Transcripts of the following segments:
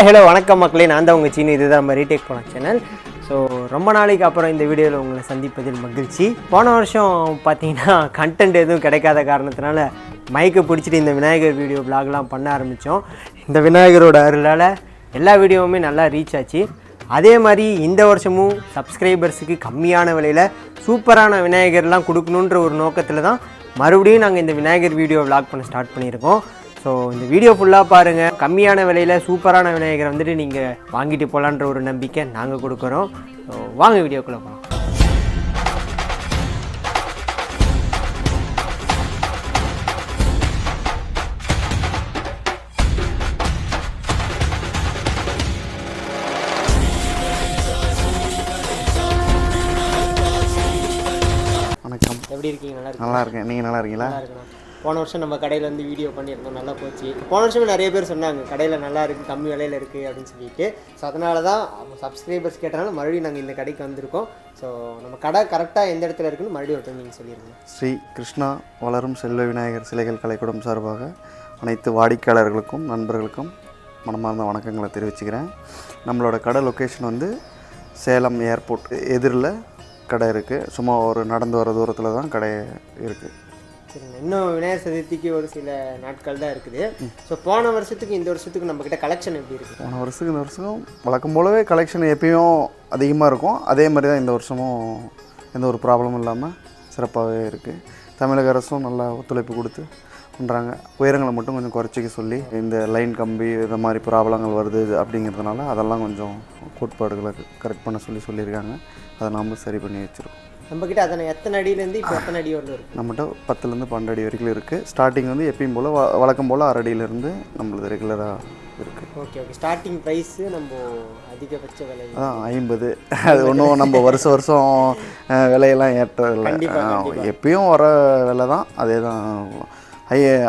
Hello வணக்கம் மக்களே, நான் தான் உங்கள் சீனி. இதுதான் நம்ம ரீடேக் போன சேனல். ஸோ ரொம்ப நாளைக்கு அப்புறம் இந்த வீடியோவில் உங்களை சந்திப்பதில் மகிழ்ச்சி. போன வருஷம் பார்த்தீங்கன்னா கண்டென்ட் எதுவும் கிடைக்காத காரணத்தினால மைக்கை பிடிச்சிட்டு இந்த விநாயகர் வீடியோ விலாக்லாம் பண்ண ஆரம்பித்தோம். இந்த விநாயகரோட அருளால் எல்லா வீடியோவுமே நல்லா ரீச் ஆச்சு. அதே மாதிரி இந்த வருஷமும் சப்ஸ்கிரைபர்ஸுக்கு கம்மியான விலையில் சூப்பரான விநாயகர்லாம் கொடுக்கணுன்ற ஒரு நோக்கத்தில் தான் மறுபடியும் நாங்கள் இந்த விநாயகர் வீடியோ விலாக் பண்ண ஸ்டார்ட் பண்ணியிருக்கோம். ஸோ இந்த வீடியோ ஃபுல்லாக பாருங்கள். கம்மியான விலையில் சூப்பரான விநாயகரை வந்துட்டு நீங்கள் வாங்கிட்டு போகலான்ற ஒரு நம்பிக்கை நாங்கள் கொடுக்குறோம். ஸோ வாங்க வீடியோக்குள்ளே போகலாம். வணக்கம், எப்படி இருக்கீங்க? நல்லா இருக்கேன். நீங்கள் நல்லா இருக்கீங்களா? நல்லா இருக்கணும். போன வருஷம் நம்ம கடையில் வந்து வீடியோ பண்ணியிருந்தோம், நல்லா போச்சு. போன வருஷமே நிறைய பேர் சொன்னாங்க கடையில் நல்லா இருக்குது, கம்மி விலையில் இருக்குது அப்படின்னு சொல்லிட்டு. ஸோ அதனால தான் அவங்க சப்ஸ்கிரைபர்ஸ் கேட்டனால மறுபடியும் நாங்கள் இந்த கடைக்கு வந்திருக்கோம். ஸோ நம்ம கடை கரெக்டாக எந்த இடத்துல இருக்குன்னு மறுபடியும் ஒருத்தர் நீங்கள் சொல்லிடுங்க. ஸ்ரீ கிருஷ்ணா வளரும் செல்வ விநாயகர் சிலைகள் கலைக்கூடம் சார்பாக அனைத்து வாடிக்கையாளர்களுக்கும் நண்பர்களுக்கும் மனமார்ந்த வணக்கங்களை தெரிவிச்சுக்கிறேன். நம்மளோட கடை லொக்கேஷன் வந்து சேலம் ஏர்போர்ட் எதிரில் கடை இருக்குது. சும்மா ஒரு நடந்து வர தூரத்தில் தான் கடை இருக்குது. சரிங்க. இன்னும் விநாயகர் சதுர்த்திக்கு ஒரு சில நாட்கள் தான் இருக்குது. ஸோ போன வருஷத்துக்கு இந்த வருஷத்துக்கு நம்மக்கிட்ட கலெக்ஷன் எப்படி இருக்குது? போன வருஷத்துக்கு இந்த வருஷம் வழக்கம் போலவே கலெக்ஷன் எப்பயும் அதிகமாக இருக்கும். அதே மாதிரி தான் இந்த வருஷமும் எந்த ஒரு ப்ராப்ளமும் இல்லாமல் சிறப்பாகவே இருக்குது. தமிழக அரசும் நல்லா ஒத்துழைப்பு கொடுத்து பண்ணுறாங்க. உயரங்களை மட்டும் கொஞ்சம் குறைச்சிக்க சொல்லி, இந்த லைன் கம்பி இந்த மாதிரி ப்ராப்ளங்கள் வருது அப்படிங்கிறதுனால அதெல்லாம் கொஞ்சம் கோட்பாடுகளை கரெக்ட் பண்ண சொல்லியிருக்காங்க. அதை நாம் சரி பண்ணி வச்சுருக்கோம். நம்மக்கிட்ட அதனை எத்தனை அடியிலேருந்து இப்போ எத்தனை அடி வரலும் இருக்குது? நம்மகிட்ட 10லேருந்து 12 அடி வரைக்கும் இருக்குது. ஸ்டார்டிங் வந்து எப்பயும் போல் வழக்கம் போல் 6 அடியிலேருந்து நம்மளது ரெகுலராக இருக்குது. ஓகே. ஸ்டார்டிங் ப்ரைஸு நம்ம அதிகபட்ச விலை அதான் 50. அது ஒன்றும் நம்ம வருஷம் விலையெல்லாம் ஏற்றதில்லை. எப்பயும் வர விலை தான், அதே தான்.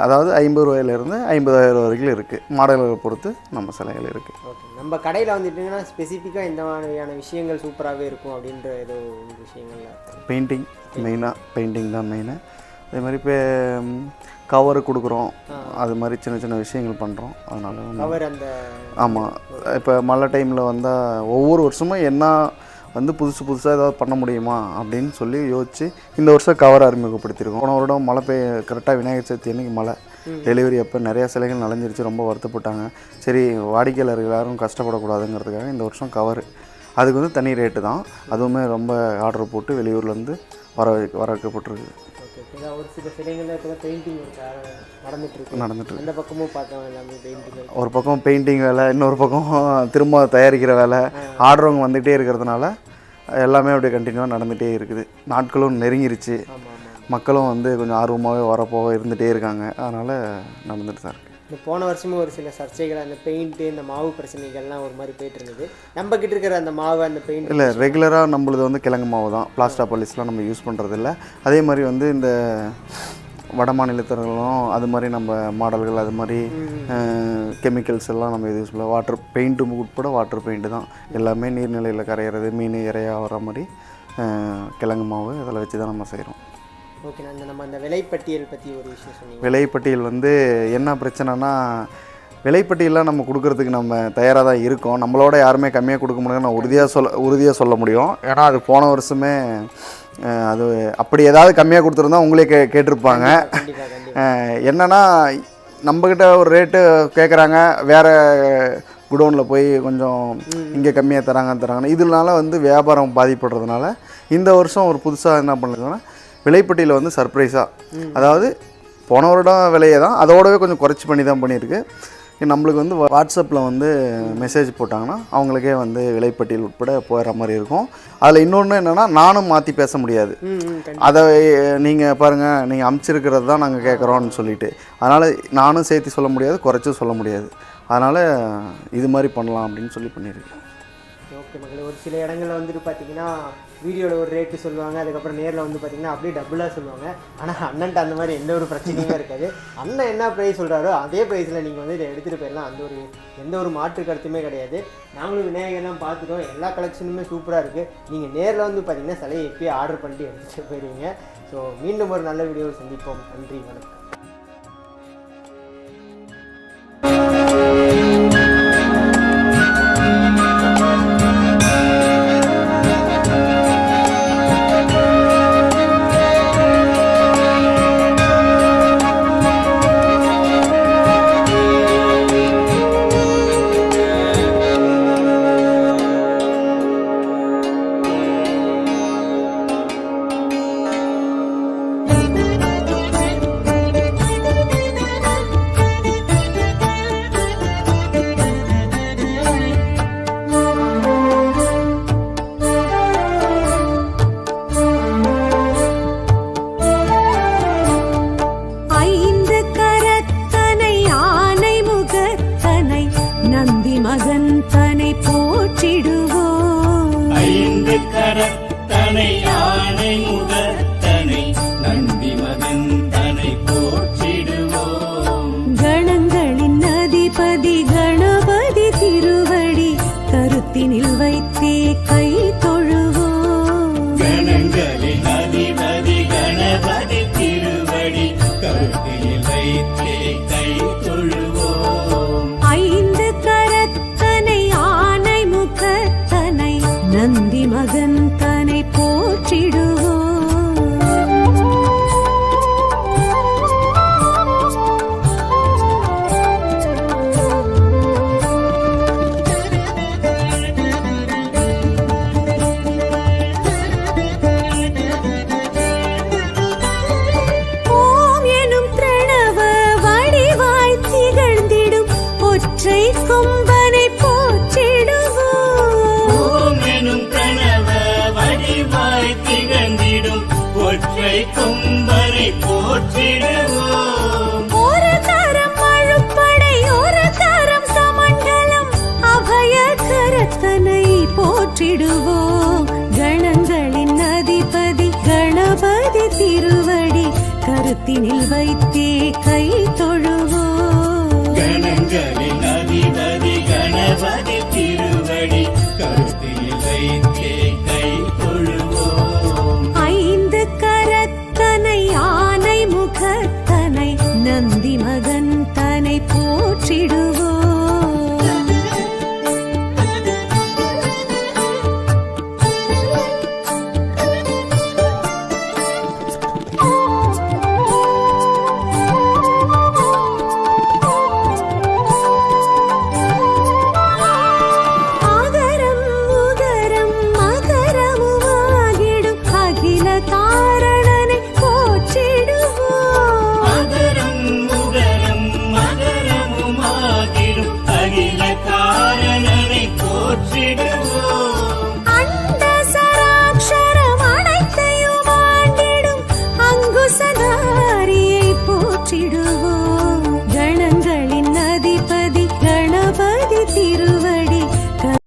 அதாவது 50 ரூபாயிலேருந்து 50,000 வரைக்கும் இருக்குது. மாடல்களை பொறுத்து நம்ம சிலைகள் இருக்குது. ஓகே. நம்ம கடையில் வந்துட்டுங்கன்னா ஸ்பெசிஃபிக்காக இந்த மாதிரியான விஷயங்கள் சூப்பராகவே இருக்கும் அப்படின்ற ஏதோ விஷயங்கள்ல பெயிண்டிங் மெயினாக, பெயிண்டிங் தான் மெயினாக. அதே மாதிரி இப்போ கவர் கொடுக்குறோம், அது மாதிரி சின்ன சின்ன விஷயங்கள் பண்ணுறோம். அதனால கவர் அந்த ஆமாம், இப்போ மழை டைமில் வந்தால் ஒவ்வொரு வருஷமும் என்ன வந்து புதுசாக ஏதாவது பண்ண முடியுமா அப்படின்னு சொல்லி யோசித்து இந்த வருஷம் கவர் அறிமுகப்படுத்தியிருக்கோம். போன வருடம் மழை கரெக்டாக விநாயகர் சதுர்த்தி அன்றைக்கி மழை டெலிவரி அப்போ நிறையா சிலைகள் நனைஞ்சிருச்சு, ரொம்ப வருத்தப்பட்டாங்க. சரி, வாடிக்கையாளர்கள் யாரும் கஷ்டப்படக்கூடாதுங்கிறதுக்காக இந்த வருஷம் கவர், அதுக்கு வந்து தனி ரேட்டு தான். அதுவுமே ரொம்ப ஆர்டர் போட்டு வெளியூர்லேருந்து வர வைக்கப்பட்டிருக்கு. ஒரு சில சிலைகளில் பெயிண்டிங் நடந்துட்டு அந்த பக்கமும் பார்த்தோம். எல்லாமே பெயிண்டிங், ஒரு பக்கம் பெயிண்டிங் வேலை, இன்னொரு பக்கம் திரும்ப தயாரிக்கிற வேலை, ஆர்டருங்க வந்துகிட்டே இருக்கிறதுனால எல்லாமே அப்படியே கண்டினியூவாக நடந்துகிட்டே இருக்குது. நாட்களும் நெருங்கிருச்சு, மக்களும் வந்து கொஞ்சம் ஆர்வமாகவே வரப்போக இருந்துகிட்டே இருக்காங்க. அதனால் நடந்துட்டு தான் இருக்குது. இந்த போன வருஷமும் ஒரு சில சர்ச்சைகள், அந்த பெயிண்ட்டு இந்த மாவு பிரச்சனைகள்லாம் ஒரு மாதிரி போயிட்டு இருந்தது. நம்ம கிட்ட இருக்கிற அந்த மாவு, அந்த பெயிண்ட் இல்லை, ரெகுலராக நம்மளது வந்து கிழங்கு மாவு தான். பிளாஸ்டா பாலிஸ்லாம் நம்ம யூஸ் பண்ணுறது இல்லை. அதே மாதிரி வந்து இந்த வட மாநிலத்தர்களும் அது மாதிரி நம்ம மாடல்கள், அது மாதிரி கெமிக்கல்ஸ் எல்லாம் நம்ம யூஸ் பண்ணலாம். வாட்டர் பெயிண்ட்டு உட்பட வாட்டர் பெயிண்ட்டு தான். எல்லாமே நீர்நிலையில் கரையிறது, மீன் இறையா வர மாதிரி கிழங்கு மாவு அதில் வச்சு தான் நம்ம செய்கிறோம். ஓகே. நம்ம அந்த விலைப்பட்டியல் பற்றி ஒரு விஷயம் சொன்னீங்க. விலைப்பட்டியல் வந்து என்ன பிரச்சனைனா, விலைப்பட்டியலாம் நம்ம கொடுக்கறதுக்கு நம்ம தயாராக தான் இருக்கோம். நம்மளோட யாருமே கம்மியாக கொடுக்க முடியாது, நான் உறுதியாக சொல்ல முடியும். ஏன்னா அது போன வருஷமே அது அப்படி ஏதாவது கம்மியாக கொடுத்துருந்தா உங்களே கேட்டிருப்பாங்க. என்னென்னா, நம்மக்கிட்ட ஒரு ரேட்டு கேட்குறாங்க, வேறு குடோனில் போய் கொஞ்சம் இங்கே கம்மியாக தராங்கன்னு இதனால வந்து வியாபாரம் பாதிப்படுறதுனால இந்த வருஷம் ஒரு புதுசாக என்ன பண்ணுறதுன்னா, விலைப்பட்டியில் வந்து சர்ப்ரைஸாக, அதாவது போன வருடம் விலையை தான் அதோடவே கொஞ்சம் குறைச்சி பண்ணி தான் பண்ணியிருக்கு. நம்மளுக்கு வந்து வாட்ஸ்அப்பில் வந்து மெசேஜ் போட்டாங்கன்னா அவங்களுக்கே வந்து விலைப்பட்டியல் உட்பட போயிடுற மாதிரி இருக்கும். அதில் இன்னொன்று என்னென்னா, நானும் மாற்றி பேச முடியாது. அதை நீங்கள் பாருங்கள், நீங்கள் அமுச்சிருக்கிறது தான் நாங்கள் கேட்குறோன்னு சொல்லிட்டு, அதனால் நானும் சேர்த்து சொல்ல முடியாது, குறைச்சும் சொல்ல முடியாது. அதனால் இது மாதிரி பண்ணலாம் அப்படின்னு சொல்லி பண்ணியிருக்கேன். ஓகே மக்களே, ஒரு சில இடங்களில் வந்துட்டு பார்த்தீங்கன்னா வீடியோவில் ஒரு ரேட்டு சொல்லுவாங்க, அதுக்கப்புறம் நேரில் வந்து பார்த்தீங்கன்னா அப்படியே டபுளாக சொல்லுவாங்க. ஆனால் அண்ணன்ட்ட அந்த மாதிரி எந்த ஒரு பிரச்சனையுமே இருக்காது. அண்ணன் என்ன ப்ரைஸ் சொல்கிறாரோ அதே ப்ரைஸில் நீங்கள் வந்து இதை எடுத்துகிட்டு போயிடலாம். எந்த ஒரு மாற்று கருத்துமே கிடையாது. நாங்களும் விநாயகர்லாம் பார்த்துட்டோம், எல்லா கலெக்ஷனுமே சூப்பராக இருக்குது. நீங்கள் நேரில் வந்து பார்த்தீங்கன்னா சிலையை எப்பயே ஆர்டர் பண்ணிட்டு எடுத்துகிட்டு போயிடுவீங்க. ஸோ மீண்டும் ஒரு நல்ல வீடியோவில் சந்திப்போம். நன்றி, வணக்கம். ஒரு கரம் அழுப்படை ஒரு கரம் சமண்டலம் அபய கரத்தனை போற்றிடுவோம். கணங்களின் அதிபதி கணபதி திருவடி கருத்தினில் வைத்தே கை தொழுவோம். கணங்களின் அதிபதி கணபதி திருவடி கருத்தில் வைத்தே கை தொழுவோம். ஐந்து கரத்தனை ஆனை முகத்தனை நந்தி மகன் தனை போற்றிடுவோம்.